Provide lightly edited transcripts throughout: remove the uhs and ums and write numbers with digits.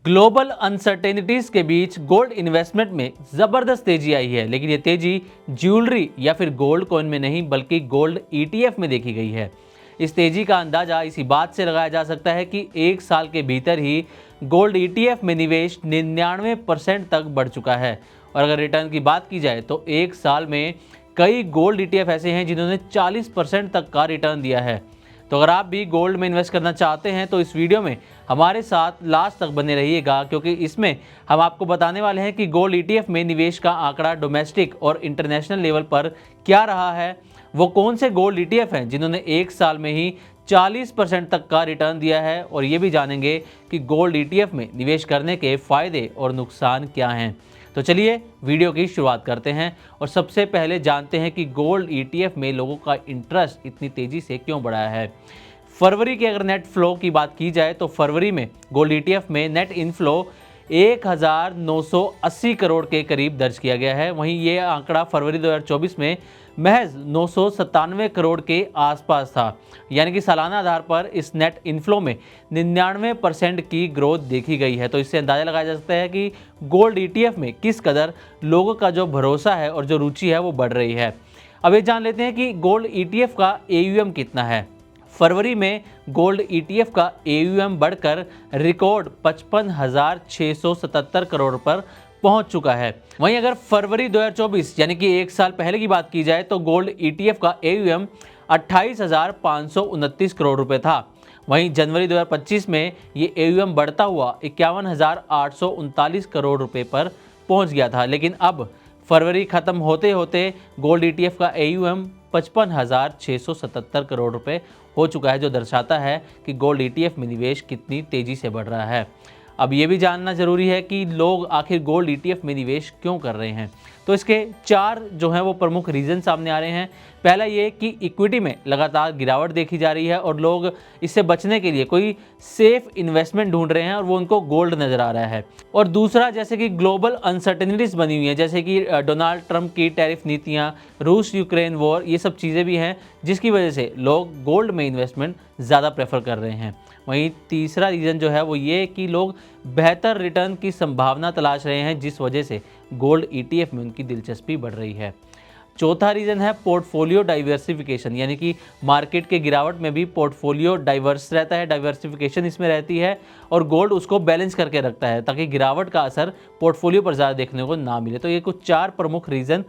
Global uncertainties के बीच gold investment में जबरदस्त तेजी आई है, लेकिन ये तेजी ज्वेलरी या फिर गोल्ड कॉइन में नहीं बल्कि गोल्ड ईटीएफ में देखी गई है। इस तेजी का अंदाजा इसी बात से लगाया जा सकता है कि एक साल के भीतर ही गोल्ड ईटीएफ में निवेश 99% तक बढ़ चुका है। और अगर रिटर्न की बात की जाए तो एक साल में कई गोल्ड ईटीएफ ऐसे हैं जिन्होंने 40% तक का रिटर्न दिया है। तो अगर आप भी गोल्ड में इन्वेस्ट करना चाहते हैं तो इस वीडियो में हमारे साथ लास्ट तक बने रहिएगा, क्योंकि इसमें हम आपको बताने वाले हैं कि गोल्ड ईटीएफ में निवेश का आंकड़ा डोमेस्टिक और इंटरनेशनल लेवल पर क्या रहा है। वो कौन से गोल्ड ईटीएफ हैं जिन्होंने एक साल में ही 40% तक का रिटर्न दिया है, और ये भी जानेंगे कि गोल्ड ईटीएफ में निवेश करने के फ़ायदे और नुकसान क्या हैं। तो चलिए वीडियो की शुरुआत करते हैं और सबसे पहले जानते हैं कि गोल्ड ईटीएफ में लोगों का इंटरेस्ट इतनी तेज़ी से क्यों बढ़ा है। फरवरी के अगर नेट फ्लो की बात की जाए तो फरवरी में गोल्ड ईटीएफ में नेट इनफ्लो 1980 करोड़ के करीब दर्ज किया गया है। वहीं ये आंकड़ा फरवरी 2024 में महज 997 करोड़ के आसपास था, यानी कि सालाना आधार पर इस नेट इनफ्लो में 99% की ग्रोथ देखी गई है। तो इससे अंदाज़ा लगाया जा सकता है कि गोल्ड ईटीएफ में किस कदर लोगों का जो भरोसा है और जो रुचि है वो बढ़ रही है। अब ये जान लेते हैं कि गोल्ड ईटीएफ का एयूएम कितना है। फरवरी में गोल्ड ईटीएफ का एयूएम बढ़कर रिकॉर्ड 55,677 करोड़ पर पहुंच चुका है। वहीं अगर फरवरी 2024 यानी कि एक साल पहले की बात की जाए तो गोल्ड ईटीएफ का एयूएम 28,529 करोड़ रुपए था। वहीं जनवरी 2025 में ये एयूएम बढ़ता हुआ 51,839 करोड़ रुपए पर पहुंच गया था। लेकिन अब फरवरी खत्म होते होते गोल्ड ईटीएफ का एयूएम 55,677 करोड़ रुपए हो चुका है, जो दर्शाता है कि गोल्ड ईटीएफ में निवेश कितनी तेज़ी से बढ़ रहा है। अब ये भी जानना ज़रूरी है कि लोग आखिर गोल्ड ईटीएफ में निवेश क्यों कर रहे हैं। तो इसके 4 जो हैं वो प्रमुख रीज़न सामने आ रहे हैं। पहला ये कि इक्विटी में लगातार गिरावट देखी जा रही है और लोग इससे बचने के लिए कोई सेफ इन्वेस्टमेंट ढूंढ रहे हैं और वो उनको गोल्ड नज़र आ रहा है। और दूसरा, जैसे कि ग्लोबल अनसर्टेनिटीज़ बनी हुई है, जैसे कि डोनाल्ड ट्रंप की टैरिफ नीतियाँ, रूस यूक्रेन वॉर, ये सब चीज़ें भी हैं जिसकी वजह से लोग गोल्ड में इन्वेस्टमेंट ज़्यादा प्रेफर कर रहे हैं। वहीं तीसरा रीज़न जो है वो ये कि लोग बेहतर रिटर्न की संभावना तलाश रहे हैं, जिस वजह से गोल्ड ईटीएफ में उनकी दिलचस्पी बढ़ रही है। चौथा रीज़न है पोर्टफोलियो डाइवर्सिफिकेशन, यानी कि मार्केट के गिरावट में भी पोर्टफोलियो डाइवर्स रहता है, डाइवर्सिफिकेशन इसमें रहती है और गोल्ड उसको बैलेंस करके रखता है ताकि गिरावट का असर पोर्टफोलियो पर ज़्यादा देखने को ना मिले। तो ये कुछ 4 प्रमुख रीज़न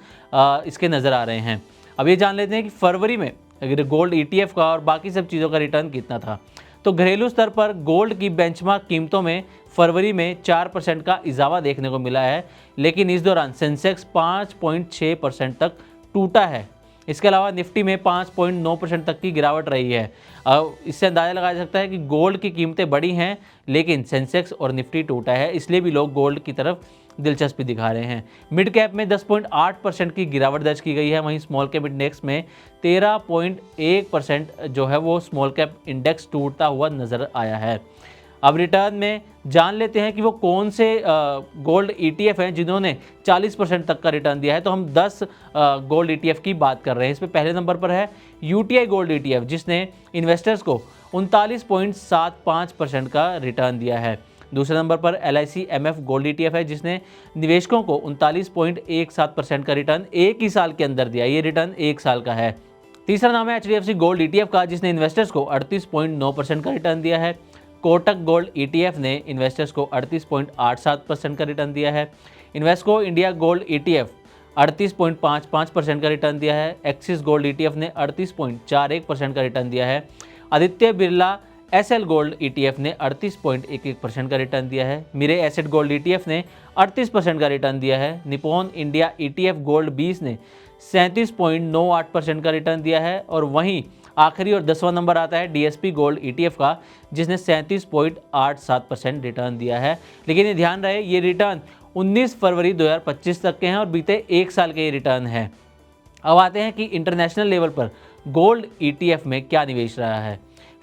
इसके नज़र आ रहे हैं। अब ये जान लेते हैं कि फरवरी में अगर गोल्ड ईटीएफ का और बाकी सब चीज़ों का रिटर्न कितना था। तो घरेलू स्तर पर गोल्ड की बेंचमार्क कीमतों में फरवरी में 4% का इजाफा देखने को मिला है, लेकिन इस दौरान सेंसेक्स 5.6% तक टूटा है। इसके अलावा निफ्टी में 5.9% तक की गिरावट रही है। अब इससे अंदाज़ा लगाया जा सकता है कि गोल्ड की कीमतें बढ़ी हैं लेकिन सेंसेक्स और निफ्टी टूटा है, इसलिए भी लोग गोल्ड की तरफ दिलचस्पी दिखा रहे हैं। मिड कैप में 10.8% की गिरावट दर्ज की गई है। वहीं स्मॉल कैप इंडेक्स में 13.1% जो है वो स्मॉल कैप इंडेक्स टूटता हुआ नज़र आया है। अब रिटर्न में जान लेते हैं कि वो कौन से गोल्ड ईटीएफ हैं जिन्होंने 40% तक का रिटर्न दिया है। तो हम 10 गोल्ड ईटीएफ की बात कर रहे हैं। इसमें पहले नंबर पर है यूटीआई गोल्ड ईटीएफ, जिसने इन्वेस्टर्स को 39.75% का रिटर्न दिया है। दूसरे नंबर पर LIC MF गोल्ड ईटीएफ है, जिसने निवेशकों को 39.17% का रिटर्न एक ही साल के अंदर दिया। ये रिटर्न एक साल का है। तीसरा नाम है HDFC गोल्ड ईटीएफ का, जिसने इन्वेस्टर्स को 38.9% का रिटर्न दिया है। कोटक गोल्ड ईटीएफ ने इन्वेस्टर्स को 38.87% का रिटर्न दिया है। इन्वेस्को इंडिया गोल्ड ईटीएफ 38.55% का रिटर्न दिया है। एक्सिस गोल्ड ईटीएफ ने 38.41% का रिटर्न दिया है। Aditya Birla SL gold ETF ने 38.11% का रिटर्न दिया है। मिरे एसेट गोल्ड ईटीएफ ने 38% का रिटर्न दिया है। निप्पॉन इंडिया ईटीएफ गोल्ड 20 ने 37.98% का रिटर्न दिया है। और वहीं आखिरी और 10वां नंबर आता है DSP गोल्ड ईटीएफ का, जिसने 37.87% रिटर्न दिया है। लेकिन ये ध्यान रहे, ये रिटर्न 19 फरवरी 2025 तक के हैं और बीते एक साल के ये रिटर्न है। अब आते हैं कि इंटरनेशनल लेवल पर गोल्ड ईटीएफ में क्या निवेश रहा है।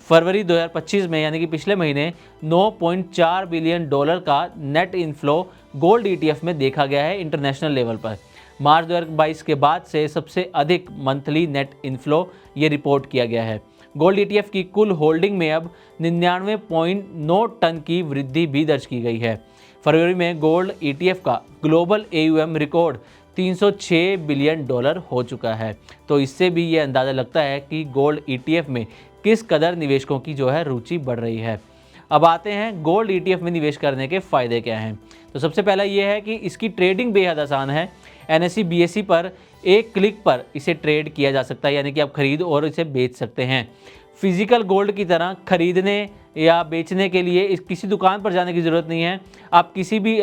फरवरी 2025 में यानी कि पिछले महीने $9.4 बिलियन का नेट इनफ्लो गोल्ड ईटीएफ में देखा गया है इंटरनेशनल लेवल पर। मार्च 2022 के बाद से सबसे अधिक मंथली नेट इनफ्लो ये रिपोर्ट किया गया है। गोल्ड ETF की कुल होल्डिंग में अब 99.9 टन की वृद्धि भी दर्ज की गई है। फरवरी में गोल्ड ETF का ग्लोबल AUM रिकॉर्ड $306 बिलियन हो चुका है। तो इससे भी ये अंदाज़ा लगता है कि गोल्ड ETF में किस कदर निवेशकों की जो है रुचि बढ़ रही है। अब आते हैं गोल्ड ETF में निवेश करने के फ़ायदे क्या हैं। तो सबसे पहला ये है कि इसकी ट्रेडिंग बेहद आसान है। NSE BSE पर एक क्लिक पर इसे ट्रेड किया जा सकता है, यानी कि आप खरीद और इसे बेच सकते हैं। फिजिकल गोल्ड की तरह खरीदने या बेचने के लिए किसी दुकान पर जाने की ज़रूरत नहीं है। आप किसी भी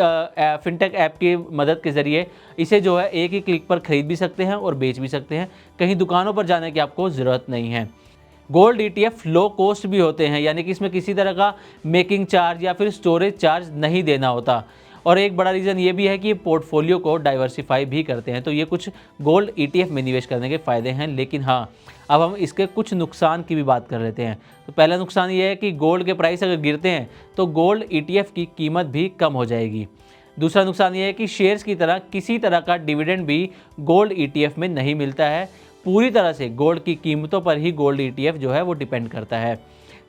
फिनटेक ऐप की मदद के ज़रिए इसे जो है एक ही क्लिक पर खरीद भी सकते हैं और बेच भी सकते हैं। कहीं दुकानों पर जाने की आपको ज़रूरत नहीं है। गोल्ड ETF लो कॉस्ट भी होते हैं, यानी कि इसमें किसी तरह का मेकिंग चार्ज या फिर स्टोरेज चार्ज नहीं देना होता। और एक बड़ा रीज़न ये भी है कि ये पोर्टफोलियो को डाइवर्सिफाई भी करते हैं। तो ये कुछ गोल्ड ETF में निवेश करने के फ़ायदे हैं। लेकिन हाँ, अब हम इसके कुछ नुकसान की भी बात कर लेते हैं। तो पहला नुकसान ये है कि गोल्ड के प्राइस अगर गिरते हैं तो गोल्ड ETF की कीमत भी कम हो जाएगी। दूसरा नुकसान ये है कि शेयर्स की तरह किसी तरह का डिविडेंड भी गोल्ड ETF में नहीं मिलता है। पूरी तरह से गोल्ड की कीमतों पर ही गोल्ड ETF जो है वो डिपेंड करता है।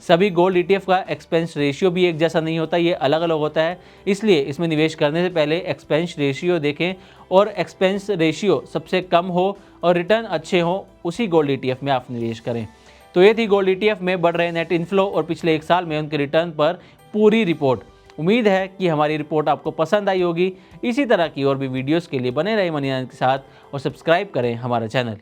सभी गोल्ड ETF का एक्सपेंस रेशियो भी एक जैसा नहीं होता, ये अलग अलग होता है। इसलिए इसमें निवेश करने से पहले एक्सपेंस रेशियो देखें और एक्सपेंस रेशियो सबसे कम हो और रिटर्न अच्छे हो, उसी गोल्ड ETF में आप निवेश करें। तो ये थी गोल्ड ETF में बढ़ रहे नेट इनफ्लो और पिछले 1 साल में उनके रिटर्न पर पूरी रिपोर्ट। उम्मीद है कि हमारी रिपोर्ट आपको पसंद आई होगी। इसी तरह की और भी वीडियोज़ के लिए बने रहे मनी के साथ और सब्सक्राइब करें हमारा चैनल।